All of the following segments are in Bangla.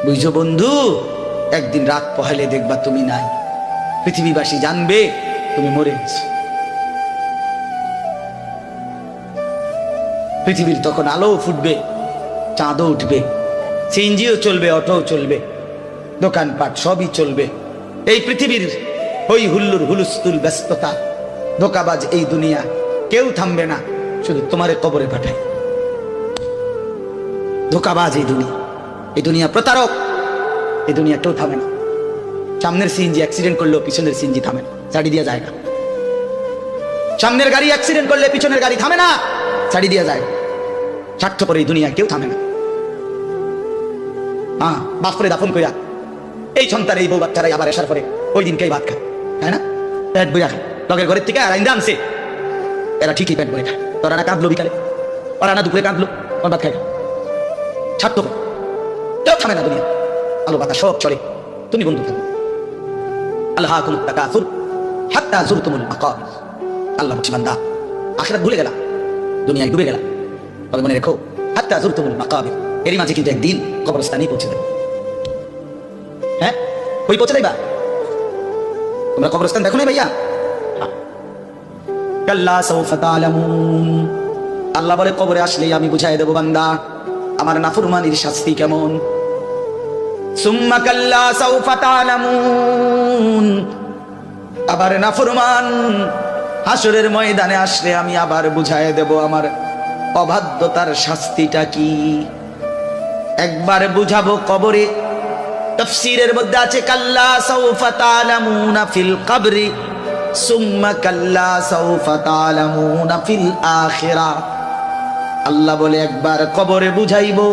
বুঝছো বন্ধু, একদিন রাত পহেলে দেখবা তুমি নাই, পৃথিবীবাসী জানবে তুমি মরে গেছো। পৃথিবীর তখন আলো ফুটবে, চাঁদও উঠবে, সিএনজিও চলবে, অটোও চলবে, দোকানপাট সবই চলবে। এই পৃথিবীর হই হুল্লুর হুলুস্থুল ব্যস্ততা, ধোকাবাজ এই দুনিয়া, কেউ থামবে না, শুধু তোমারে কবরে পাঠায়। ধোকাবাজ এই দুনিয়া প্রতারক, এই দুনিয়া কেউ থামে না। সামনের সিএনজি অ্যাক্সিডেন্ট করলেও পিছনের সিএনজি থামে না, ছাড়ি দিয়া যায় না। সামনের গাড়ি অ্যাক্সিডেন্ট করলে পিছনের গাড়ি থামে না, ছাড়ি দিয়া যায়। স্বার্থপর এই দুনিয়া কেউ থামে না। হ্যাঁ, বাপরে দাফন কইরা এই সন্তান এই বউ বাচ্চারাই আবার আসার পরে ওই দিনকেই ভাত খায়, তাই না? পেট বইরা খায়, লগের ঘরের থেকে আর আইন্দা আনছে, এরা ঠিকই পেট বইরা খায়। তোরা না কাঁদলো বিকালে, ওরা না দুপুরে কাঁদলো, ওর ভাত খায়। স্বার্থপর, কেউ থামে না দুনিয়া, আলো বাতাস সব চলে, তুমি বন্ধু থাকো। আল্লাহাকুমুত তাকাসুর হাত্তা যুরতুমুল মাকাবির। আল্লাহ বলছে বান্দা, আখিরাত ভুলে গেলা, দুনিয়ায় ডুবে গেলা, তবে মনে রেখো হাত্তা যুরতুমুল মাকাবির, এরই মাঝে কিন্তু একদিন কবরস্থানেই পৌঁছে দেবে। হ্যাঁ, ওই পৌঁছে দেবা। তোমরা কবরস্থান দেখো না ভাইয়া? কাল্লা সাউফা তা'লামুন। আল্লাহ বলে কবরে আসলেই আমি বুঝাই দেব বান্দা আমার নাফরমানির শাস্তি কেমন। সুম্মা কাল্লা সাউফা তা'লামুন। আবার নাফরমান হাসরের ময়দানে আসলে আমি আবার বুঝাই দেব আমার অবাধ্যতার শাস্তিটা কি। একবার বুঝাবো কবরে। তাফসীরের মধ্যে আছে কাল্লা সাউফা তা'লামুনা ফিল কবরি সুম্মা কাল্লা সাউফা তা'লামুনা ফিল আখিরাহ। আল্লাহ বলে একবার কবরে বুঝাইবো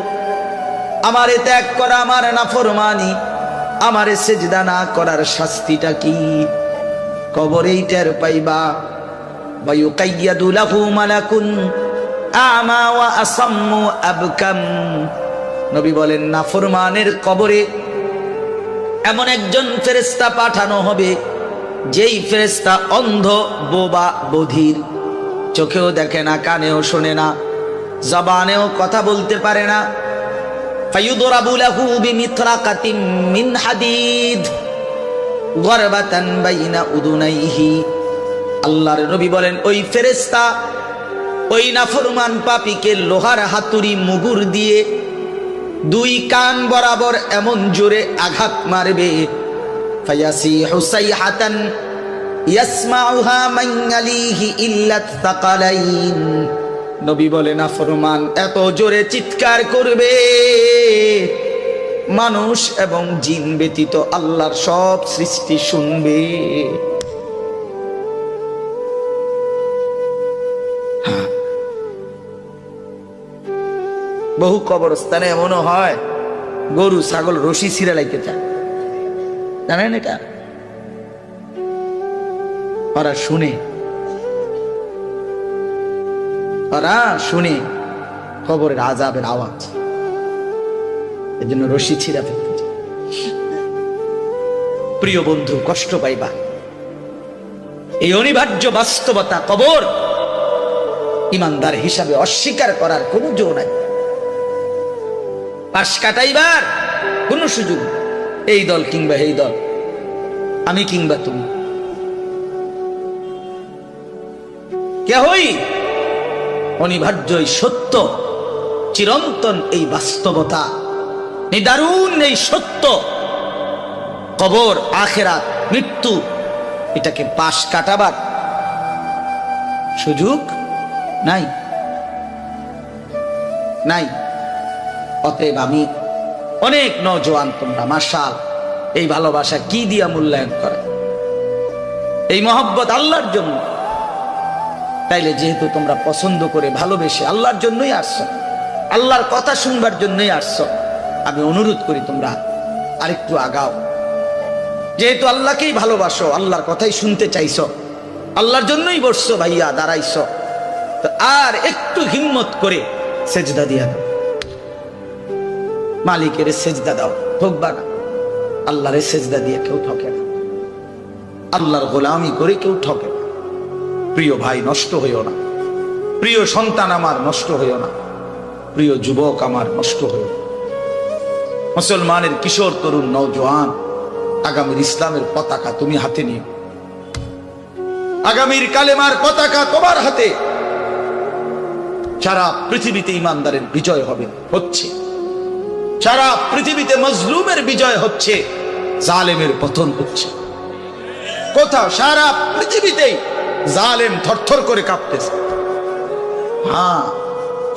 আমারে ত্যাগ করা, আমার নাফরমানি, আমারে সিজদা না করার শাস্তিটা কি। কবরেই টের পাইবা। ওয়া ইউকাইয়াদু লাহু মালাকুন আমা ওয়া আসাম্মু আবকাম। নবী বলেন নাফরমানের কবরে এমন একজন ফেরেশতা পাঠানো হবে, যেই ফেরেশতা অন্ধ, বোবা, বধির, চোখেও দেখে না, কানেও শোনে না, জবানেও কথা বলতে পারে না। ফায়ুদরাবু লাহু বিমিতরাকাতিন মিন হাদিদ গরবাতান বাইনা উদুনাইহি। আল্লাহর নবী বলেন ওই ফেরেশতা ওই নাফরমান পাপীকে লোহার হাতুড়ি মুগুর দিয়ে দুই কান বরাবর এমন জোরে আঘাত মারবে, ফায়াসিহু সাইহাতান ইয়াসমাউহা মান ইয়ালিহি ইল্লা তাকালাইন। নবী বলেন নাফরমান এত জোরে চিৎকার করবে মানুষ এবং জিন ব্যতীত আল্লাহর সব সৃষ্টি শুনবে। বহু কবরস্থানে এমনও হয় গরু ছাগল রশি ছিঁড়ে লাইতে চায়, জানেন এটা? ওরা শুনে কবরের আযাবের আওয়াজ, এই জন্য রশি ছিঁড়া ফেলতে চায়। প্রিয় বন্ধু, কষ্ট পাইবা, এই অনিবার্য বাস্তবতা কবর ইমানদার হিসাবে অস্বীকার করার কোনো জো নাই। পাশ কাটাইবার কোনো সুযোগ, এই দল কিংবা এই দল, আমি কিংবা তুমি, কেহই অনিবার্য এই সত্য, চিরন্তন এই বাস্তবতা, নিদারুণ এই সত্য, কবর, আখিরাত, মৃত্যু, এটাকে পাশ কাটাবার সুযোগ নাই। অতএব আমি অনেক নওজোয়ান, তোমরা মাশাআল্লাহ এই ভালোবাসা কি দিয়া মূল্যায়ন করে, এই মহব্বত আল্লাহর জন্য। তাইলে যেহেতু তোমরা পছন্দ করে ভালোবেসে আল্লাহর জন্যই আসছো, আল্লাহর কথা শুনবার জন্যই আসছো, আমি অনুরোধ করি তোমরা আরেকটু আগাও। যেহেতু আল্লাহকেই ভালোবাসো, আল্লাহর কথাই শুনতে চাইছো, আল্লাহর জন্যই বসছো ভাইয়া, দাঁড়াইছো, তো আর একটু হিম্মত করে সেজদা দিয়া দাও, মালিকের সেজদা দাও, ঠকবা না। আল্লাহর সেজদা দিয়ে কেউ ঠকে না, আল্লাহর গোলামি করে কেউ ঠকে না। প্রিয় ভাই, নষ্ট হইও না। প্রিয় সন্তান আমার, নষ্ট হইও না। প্রিয় যুবক আমার, নষ্ট হইও না। মুসলমানের কিশোর তরুণ নওজোয়ান, আগামীর ইসলামের পতাকা তুমি হাতে নিও, আগামীর কালেমার পতাকা তোমার হাতে। সারা পৃথিবীতে ইমানদারের বিজয় হবে, হচ্ছে। সারা পৃথিবীতে মজলুমের বিজয় হচ্ছে, জালেমের পতন হচ্ছে। কোথাও সারা পৃথিবীতেই জালেম থরথর করে কাঁপতেছে। হ্যাঁ,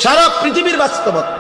সারা পৃথিবীর বাস্তবতা।